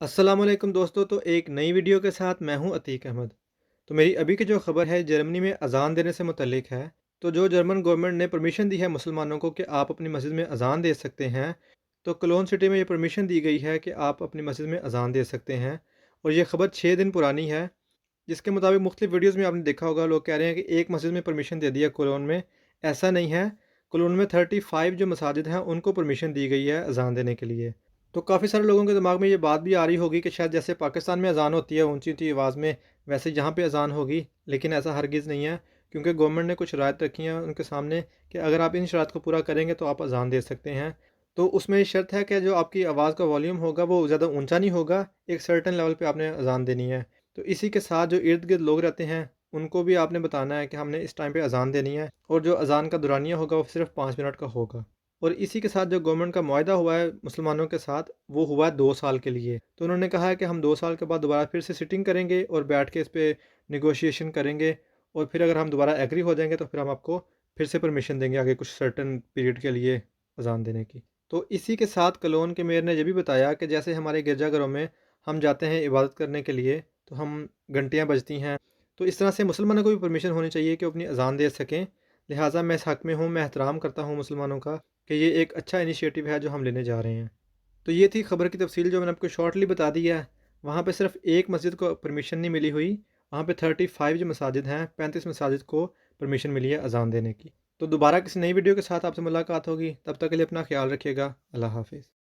अस्सलाम वालेकुम दोस्तों। तो एक नई वीडियो के साथ मैं हूं अतीक अहमद। तो मेरी अभी की जो ख़बर है जर्मनी में अज़ान देने से मुतल्लिक है। तो जो जर्मन गवर्नमेंट ने परमिशन दी है मुसलमानों को कि आप अपनी मस्जिद में अज़ान दे सकते हैं। तो कलोन सिटी में ये परमिशन दी गई है कि आप अपनी मस्जिद में अज़ान दे सकते हैं। और ये ख़बर 6 दिन पुरानी है। जिसके मुताबिक मुख्तलिफ वीडियोज़ में आपने देखा होगा, लोग कह रहे हैं कि एक मस्जिद में परमिशन दे दिया कोलोन में। ऐसा नहीं है। कोलोन में 35 जो मसाजिद हैं उनको परमिशन दी गई है अज़ान देने के लिए। तो काफ़ी सारे लोगों के दिमाग में ये बात भी आ रही होगी कि शायद जैसे पाकिस्तान में अज़ान होती है ऊंची ऊंची आवाज़ में, वैसे यहाँ पे अज़ान होगी। लेकिन ऐसा हरगिज़ नहीं है, क्योंकि गवर्नमेंट ने कुछ शराइत रखी हैं उनके सामने कि अगर आप इन शराइत को पूरा करेंगे तो आप अज़ान दे सकते हैं। तो उसमें ये शर्त है कि जो आपकी आवाज़ का वॉल्यूम होगा वो ज़्यादा ऊंचा नहीं होगा, एक सर्टेन लेवल पे आपने अज़ान देनी है। तो इसी के साथ जो इर्द गिर्द लोग रहते हैं उनको भी आपने बताना है कि हमने इस टाइम पे अज़ान देनी है, और जो अज़ान का दुरानिया होगा वो सिर्फ 5 मिनट का होगा। और इसी के साथ जो गवर्नमेंट का मुआहदा हुआ है मुसलमानों के साथ, वो हुआ है 2 साल के लिए। तो उन्होंने कहा है कि हम 2 साल के बाद दोबारा फिर से सिटिंग करेंगे और बैठ के इस पे निगोशिएशन करेंगे। और फिर अगर हम दोबारा एग्री हो जाएंगे तो फिर हम आपको फिर से परमिशन देंगे आगे कुछ सर्टन पीरियड के लिए अजान देने की। तो इसी के साथ कलोन के मेयर ने यह भी बताया कि जैसे हमारे गिरजाघरों में हम जाते हैं इबादत करने के लिए, तो हम घंटियाँ बजती हैं। तो इस तरह से मुसलमानों को भी परमिशन होनी चाहिए कि वो अपनी अजान दे सकें। लिहाजा मैं इस हक़ में हूँ, मैं एहतराम करता हूँ मुसलमानों का कि ये एक अच्छा इनिशिएटिव है जो हम लेने जा रहे हैं। तो ये थी खबर की तफसील जो मैंने आपको शॉर्टली बता दी है। वहाँ पे सिर्फ एक मस्जिद को परमिशन नहीं मिली हुई, वहाँ पे 35 जो मसाजिद हैं, 35 मसाजिद को परमिशन मिली है अज़ान देने की। तो दोबारा किसी नई वीडियो के साथ आपसे मुलाकात होगी, तब तक के लिए अपना ख्याल रखिएगा। अल्लाह हाफ़िज़।